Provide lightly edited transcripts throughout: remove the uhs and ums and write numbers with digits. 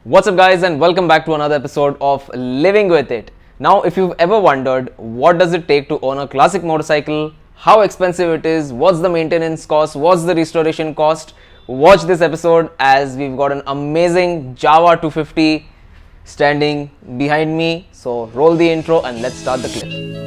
What's up guys, and welcome back to another episode of Living With It. Now, if you've ever wondered what does it take to own a classic motorcycle, how expensive it is, what's the maintenance cost, what's the restoration cost, watch this episode as we've got an amazing Jawa 250 standing behind me. So roll the intro and let's start the clip.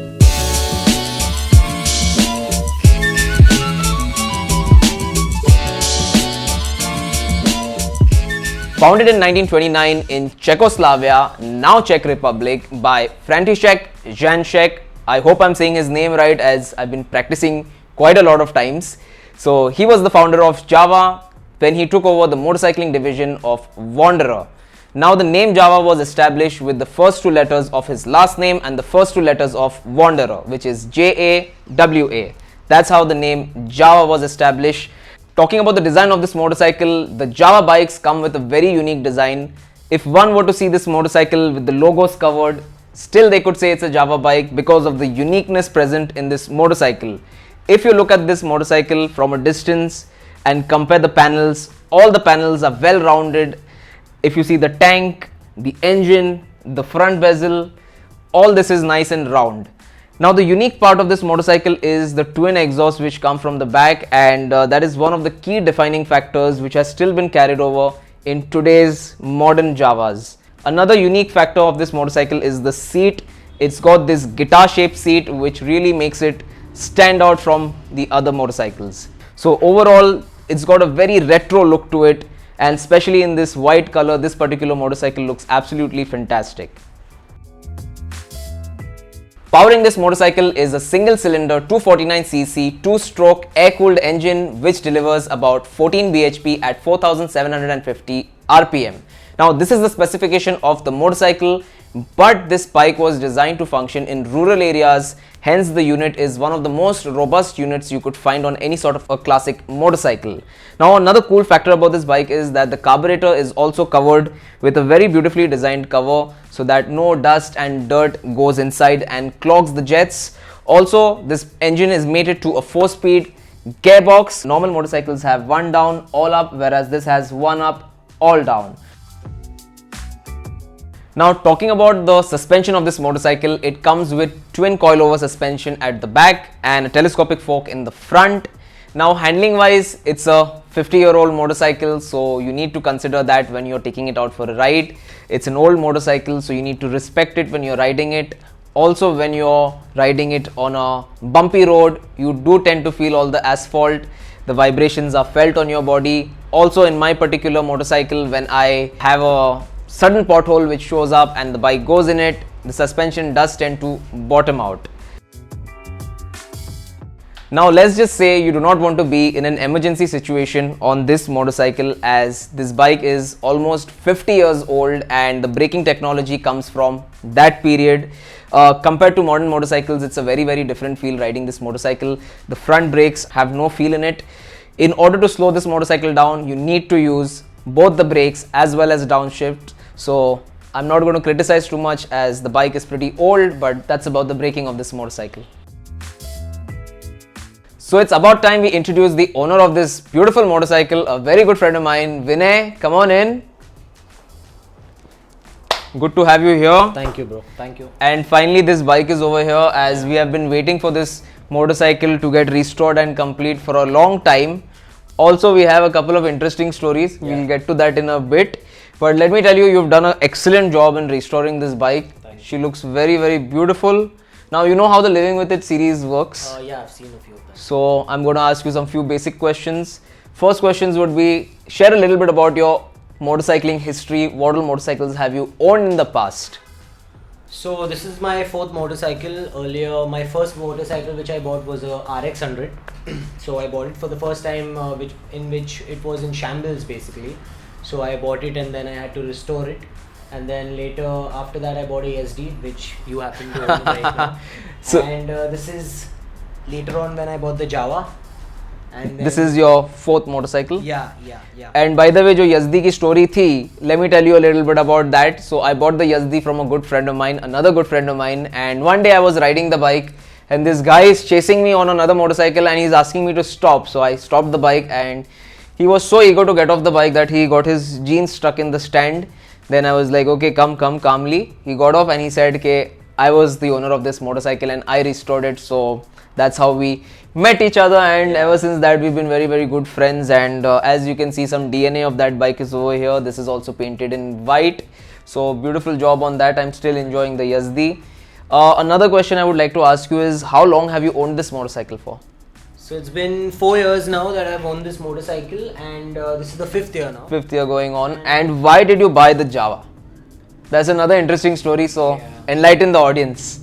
Founded in 1929 in Czechoslovakia, now Czech Republic, by František Janšek. I hope I'm saying his name right as I've been practicing quite a lot of times. So he was the founder of Jawa when he took over the motorcycling division of Wanderer. Now the name Jawa was established with the first two letters of his last name and the first two letters of Wanderer, which is Jawa. That's how the name Jawa was established. Talking about the design of this motorcycle, the Jawa bikes come with a very unique design. If one were to see this motorcycle with the logos covered, still they could say it's a Jawa bike because of the uniqueness present in this motorcycle. If you look at this motorcycle from a distance and compare the panels, all the panels are well rounded. If you see the tank, the engine, the front bezel, all this is nice and round. Now the unique part of this motorcycle is the twin exhaust which come from the back, and that is one of the key defining factors which has still been carried over in today's modern Jawas. Another unique factor of this motorcycle is the seat. It's got this guitar shaped seat which really makes it stand out from the other motorcycles. So overall it's got a very retro look to it, and especially in this white color, this particular motorcycle looks absolutely fantastic. Powering this motorcycle is a single cylinder 249cc 2-stroke air-cooled engine which delivers about 14 bhp at 4750 rpm. Now this is the specification of the motorcycle, but this bike was designed to function in rural areas, hence the unit is one of the most robust units you could find on any sort of a classic motorcycle. Now another cool factor about this bike is that the carburetor is also covered with a very beautifully designed cover so that no dust and dirt goes inside and clogs the jets. Also, this engine is mated to a 4-speed gearbox. Normal motorcycles have one down, all up, whereas this has one up, all down. Now talking about the suspension of this motorcycle, it comes with twin coilover suspension at the back and a telescopic fork in the front. Now handling wise, it's a 50-year-old motorcycle, so you need to consider that when you're taking it out for a ride. It's an old motorcycle, so you need to respect it when you're riding it. Also, when you're riding it on a bumpy road, you do tend to feel all the asphalt. The vibrations are felt on your body. Also, in my particular motorcycle, when I have a sudden pothole which shows up and the bike goes in it, the suspension does tend to bottom out. Now let's just say you do not want to be in an emergency situation on this motorcycle, as this bike is almost 50 years old and the braking technology comes from that period. Compared to modern motorcycles, it's a very different feel riding this motorcycle. The front brakes have no feel in it. In order to slow this motorcycle down, you need to use both the brakes as well as downshift. So I'm not going to criticize too much as the bike is pretty old, but that's about the braking of this motorcycle. So it's about time we introduce the owner of this beautiful motorcycle, a very good friend of mine, Vinay. Come on in. Good to have you here. Thank you, bro. Thank you. And finally this bike is over here, as we have been waiting for this motorcycle to get restored and complete for a long time. Also, we have a couple of interesting stories. We'll get to that in a bit. But let me tell you, you've done an excellent job in restoring this bike. She looks very beautiful. Now, you know how the Living With It series works. Yeah, I've seen a few of them. So, I'm going to ask you some few basic questions. First questions would be, share a little bit about your motorcycling history. What all motorcycles have you owned in the past? So this is my fourth motorcycle. Earlier, my first motorcycle which I bought was a RX 100. So I bought it for the first time, which it was in shambles basically. So I bought it and then I had to restore it. And then later, after that, I bought a SD, which you happen to own right now. So, and this is later on when I bought the Jawa. And this is your fourth motorcycle? Yeah. And by the way, जो Yazdi की story थी, let me tell you a little bit about that. So I bought the Yazdi from a good friend of mine, another good friend of mine, and one day I was riding the bike and this guy is chasing me on another motorcycle and he's asking me to stop. So I stopped the bike and he was so eager to get off the bike that he got his jeans stuck in the stand. Then I was like, okay, come calmly. He got off and he said, okay, I was the owner of this motorcycle and I restored it. So that's how we met each other, and ever since that we've been very good friends. And as you can see, some DNA of that bike is over here. This is also painted in white. So beautiful job on that. I'm still enjoying the Yazdi. Another question I would like to ask you is, how long have you owned this motorcycle for? So it's been 4 years now that I've owned this motorcycle, and this is the 5th year now. 5th year going on. And why did you buy the Jawa? That's another interesting story, so enlighten the audience.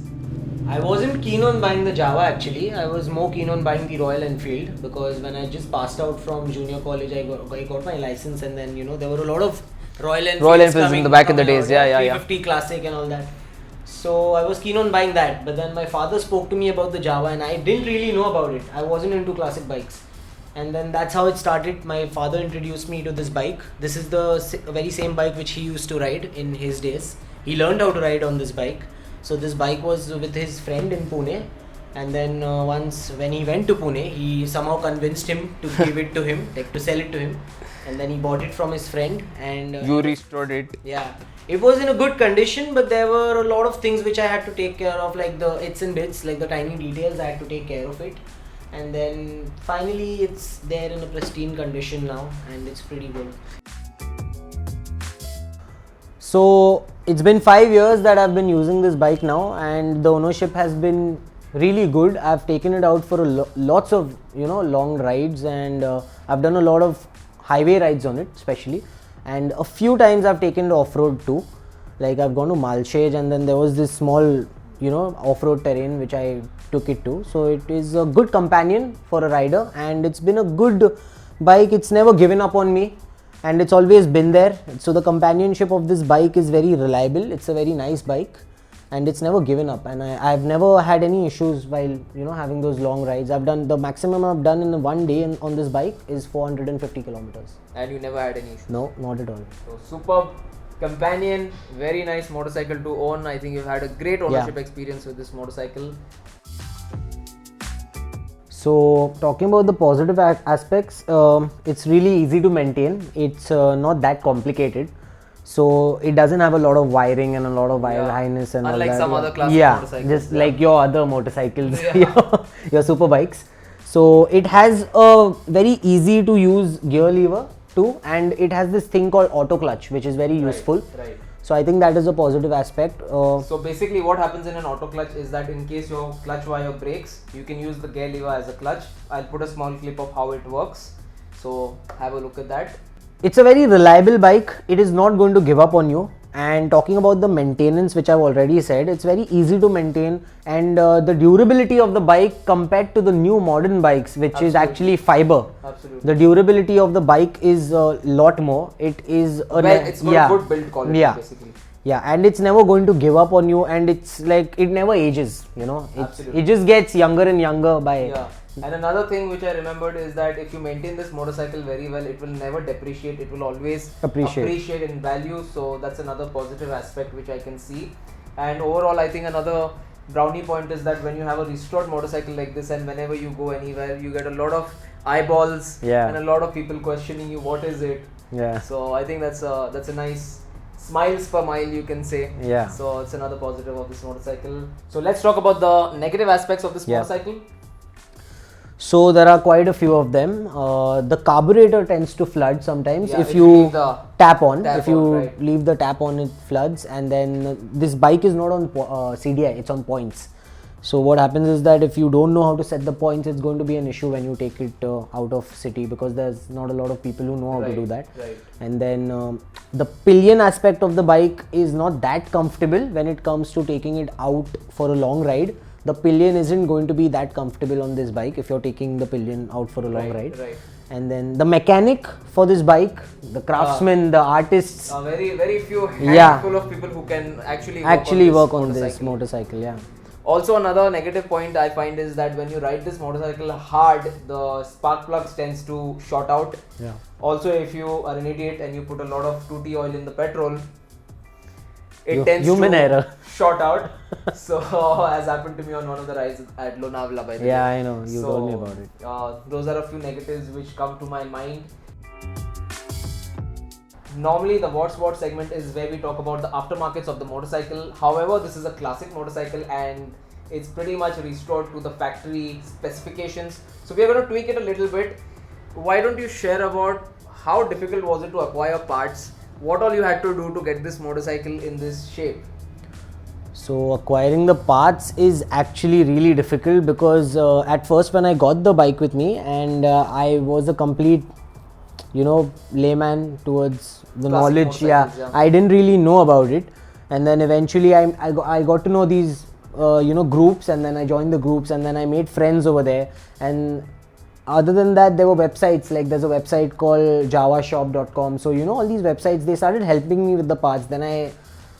I wasn't keen on buying the Jawa actually. I was more keen on buying the Royal Enfield, because when I just passed out from junior college, I got my license, and then there were a lot of Royal Enfields in the back in the days, yeah. 350 Classic and all that. So I was keen on buying that, but then my father spoke to me about the Jawa and I didn't really know about it. I wasn't into classic bikes. And then that's how it started. My father introduced me to this bike. This is the very same bike which he used to ride in his days. He learned how to ride on this bike. So this bike was with his friend in Pune. And then once when he went to Pune, he somehow convinced him to give it to him, like to sell it to him. And then he bought it from his friend. And you restored it. Yeah. It was in a good condition, but there were a lot of things which I had to take care of, like the its and bits, like the tiny details. I had to take care of it. And then finally it's there in a pristine condition now, and it's pretty good. So it's been 5 years that I've been using this bike now, and the ownership has been really good. I've taken it out for lots of long rides, and I've done a lot of highway rides on it especially, and a few times I've taken it off-road too. Like I've gone to Malshej, and then there was this small off-road terrain which I took it to. So it is a good companion for a rider, and it's been a good bike. It's never given up on me, and it's always been there. So the companionship of this bike is very reliable. It's a very nice bike, and it's never given up, and I've never had any issues while having those long rides. I've done the maximum I've done in one day on this bike is 450 kilometers. And you never had any issues? No, not at all. So superb companion, very nice motorcycle to own. I think you've had a great ownership experience with this motorcycle. So talking about the positive aspects, it's really easy to maintain. It's not that complicated. So it doesn't have a lot of wiring and a lot of wire highness and unlike all that. Some other classic motorcycles. Just like your other motorcycles, your super bikes. So it has a very easy to use gear lever too, and it has this thing called auto clutch, which is very useful. Right. So I think that is a positive aspect. So basically what happens in an auto clutch is that in case your clutch wire breaks, you can use the gear lever as a clutch. I'll put a small clip of how it works. So have a look at that. It's a very reliable bike. It is not going to give up on you. And talking about the maintenance, which I've already said, it's very easy to maintain, and the durability of the bike compared to the new modern bikes, which is actually fiber. Absolutely. The durability of the bike is a lot more. It is it's got good build quality basically. Yeah, and it's never going to give up on you, and it's like it never ages. It just gets younger and younger by. Yeah. And another thing which I remembered is that if you maintain this motorcycle very well, it will never depreciate. It will always appreciate in value. So that's another positive aspect which I can see. And overall, I think another brownie point is that when you have a restored motorcycle like this, and whenever you go anywhere, you get a lot of eyeballs and a lot of people questioning you, what is it? Yeah. So I think that's a nice smiles per mile, you can say. Yeah. So it's another positive of this motorcycle. So let's talk about the negative aspects of this motorcycle. So there are quite a few of them. The carburetor tends to flood sometimes if you tap on. If you leave the tap on, it floods. And then this bike is not on CDI, it's on points. So what happens is that if you don't know how to set the points, it's going to be an issue when you take it out of city, because there's not a lot of people who know how to do that. And then the pillion aspect of the bike is not that comfortable when it comes to taking it out for a long ride. The pillion isn't going to be that comfortable on this bike if you're taking the pillion out for a long ride. And then the mechanic for this bike, the craftsmen, the artists. Very few handful of people who can actually work on this motorcycle. Yeah. Also another negative point I find is that when you ride this motorcycle hard, the spark plugs tends to short out. Yeah. Also, if you are an idiot and you put a lot of 2T oil in the petrol, it tends to short out. So as happened to me on one of the rides at Lonavala, by the way. Yeah, I know. You told me about it. Those are a few negatives which come to my mind. Normally the What's What segment is where we talk about the aftermarkets of the motorcycle. However, this is a classic motorcycle and it's pretty much restored to the factory specifications. So we are going to tweak it a little bit. Why don't you share about how difficult was it to acquire parts? What all you had to do to get this motorcycle in this shape? So acquiring the parts is actually really difficult because at first when I got the bike with me and I was a complete layman towards the Classic knowledge. motorcycles, I didn't really know about it, and then eventually I got to know these groups, and then I joined the groups, and then I made friends over there. And other than that, there were websites, like there's a website called jawashop.com. So all these websites, they started helping me with the parts. Then I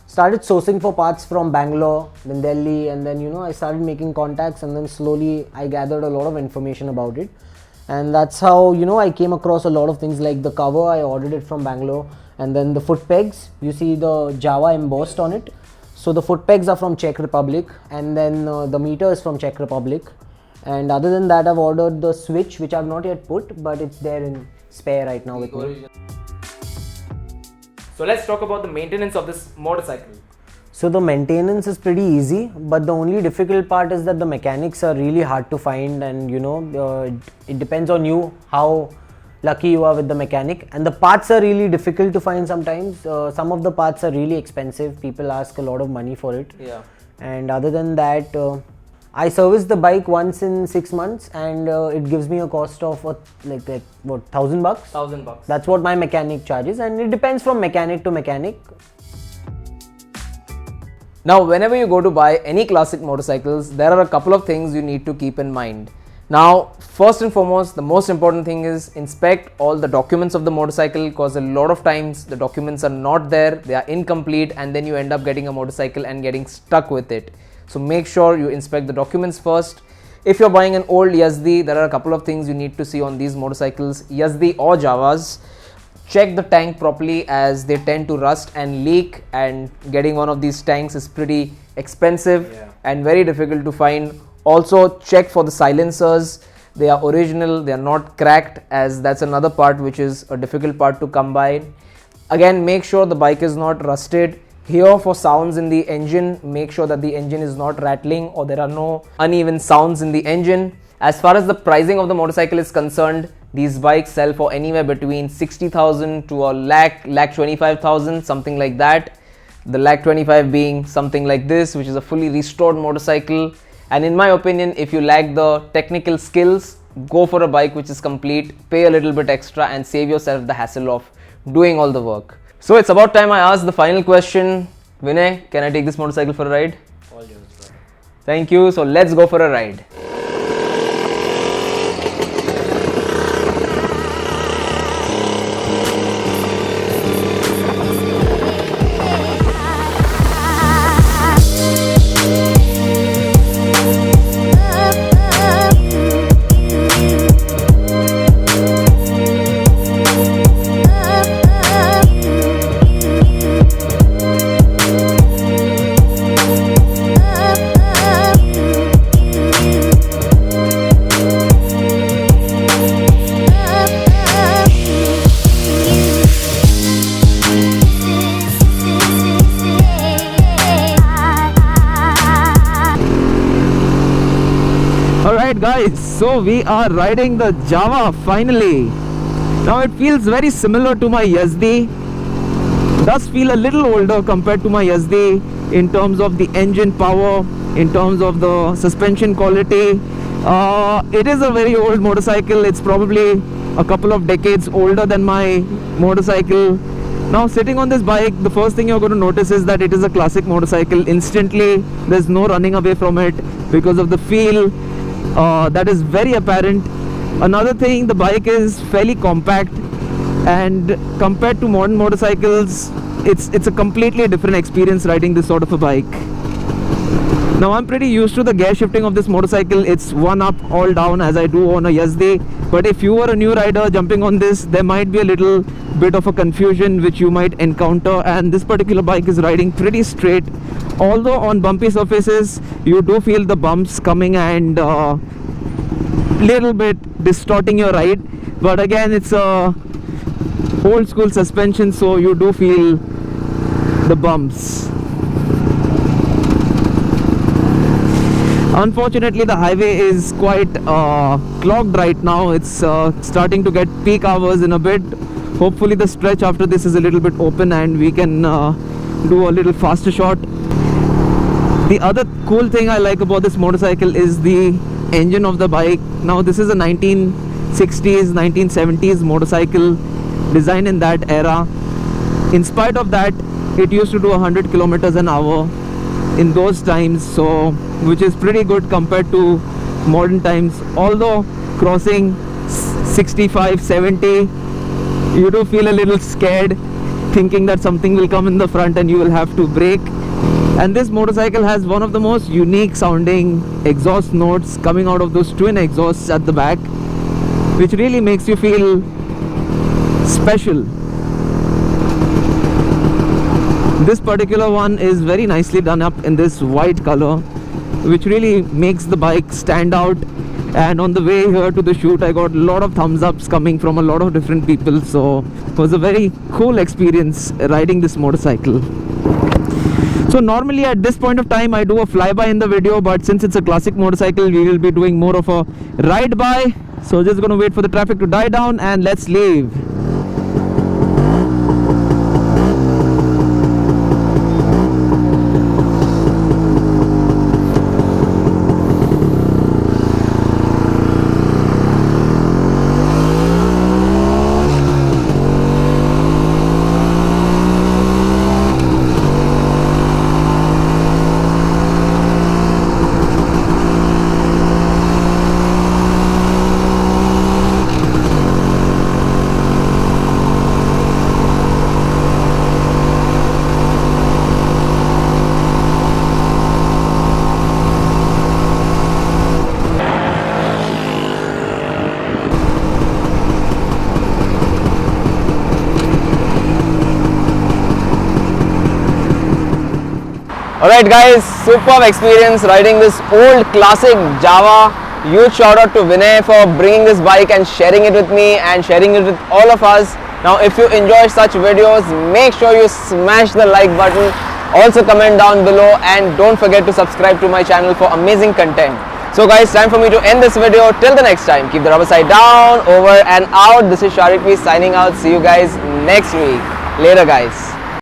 started sourcing for parts from Bangalore, then Delhi, and then I started making contacts, and then slowly I gathered a lot of information about it. And that's how I came across a lot of things, like the cover I ordered it from Bangalore, and then the foot pegs, you see the Jawa embossed on it. So the foot pegs are from Czech Republic, and then the meter is from Czech Republic. And other than that, I've ordered the switch, which I've not yet put, but it's there in spare right now with me. So let's talk about the maintenance of this motorcycle. So the maintenance is pretty easy, but the only difficult part is that the mechanics are really hard to find, and it depends on you how lucky you are with the mechanic. And the parts are really difficult to find sometimes. Some of the parts are really expensive. People ask a lot of money for it. Yeah. And other than that, I service the bike once in 6 months, and it gives me a cost of what, $1,000 bucks? $1,000. That's what my mechanic charges, and it depends from mechanic to mechanic. Now, whenever you go to buy any classic motorcycles, there are a couple of things you need to keep in mind. Now, first and foremost, the most important thing is inspect all the documents of the motorcycle, because a lot of times the documents are not there, they are incomplete, and then you end up getting a motorcycle and getting stuck with it. So make sure you inspect the documents first. If you're buying an old Yazdi, there are a couple of things you need to see on these motorcycles, Yazdi or Jawas. Check the tank properly, as they tend to rust and leak, and getting one of these tanks is pretty expensive and very difficult to find. Also check for the silencers. They are original, they are not cracked, as that's another part which is a difficult part to come by. Again, make sure the bike is not rusted. Hear for sounds in the engine, make sure that the engine is not rattling or there are no uneven sounds in the engine. As far as the pricing of the motorcycle is concerned, these bikes sell for anywhere between 60,000 to a lakh 25,000, something like that. The lakh 25 being something like this, which is a fully restored motorcycle. And in my opinion, if you lack the technical skills, go for a bike which is complete, pay a little bit extra and save yourself the hassle of doing all the work. So it's about time I ask the final question. Vinay, can I take this motorcycle for a ride? All yours, brother. Thank you. So let's go for a ride. Alright guys, so we are riding the Jawa finally. Now it feels very similar to my Yazdi. Does feel a little older compared to my Yazdi in terms of the engine power, in terms of the suspension quality. It is a very old motorcycle. It's probably a couple of decades older than my motorcycle. Now sitting on this bike, the first thing you're going to notice is that it is a classic motorcycle. Instantly, there's no running away from it because of the feel. That is very apparent. Another thing, the bike is fairly compact, and compared to modern motorcycles, it's a completely different experience riding this sort of a bike. Now I'm pretty used to the gear shifting of this motorcycle. It's one up, all down, as I do on a Yazdi. But if you are a new rider jumping on this, there might be a little bit of a confusion which you might encounter, and this particular bike is riding pretty straight. Although on bumpy surfaces you do feel the bumps coming and little bit distorting your ride, but again it's a old school suspension, so you do feel the bumps. Unfortunately, the highway is quite clogged right now. It's starting to get peak hours in a bit. Hopefully the stretch after this is a little bit open and we can do a little faster shot. The other cool thing I like about this motorcycle is the engine of the bike. Now this is a 1960s 1970s motorcycle designed in that era. In spite of that, it used to do 100 kilometers an hour in those times, so which is pretty good compared to modern times. Although crossing 65 70, you do feel a little scared, thinking that something will come in the front and you will have to brake. And this motorcycle has one of the most unique sounding exhaust notes coming out of those twin exhausts at the back, which really makes you feel special. This particular one is very nicely done up in this white color, which really makes the bike stand out. And on the way here to the shoot, I got a lot of thumbs ups coming from a lot of different people, so it was a very cool experience riding this motorcycle. So normally at this point of time I do a flyby in the video, but since it's a classic motorcycle, we will be doing more of a ride by. So just gonna wait for the traffic to die down and let's leave. Alright guys, superb experience riding this old classic Jawa. Huge shout out to Vinay for bringing this bike and sharing it with me and sharing it with all of us. Now if you enjoy such videos, make sure you smash the like button. Also comment down below and don't forget to subscribe to my channel for amazing content. So guys, time for me to end this video. Till the next time, keep the rubber side down, over and out. This is Shariq signing out. See you guys next week. Later guys.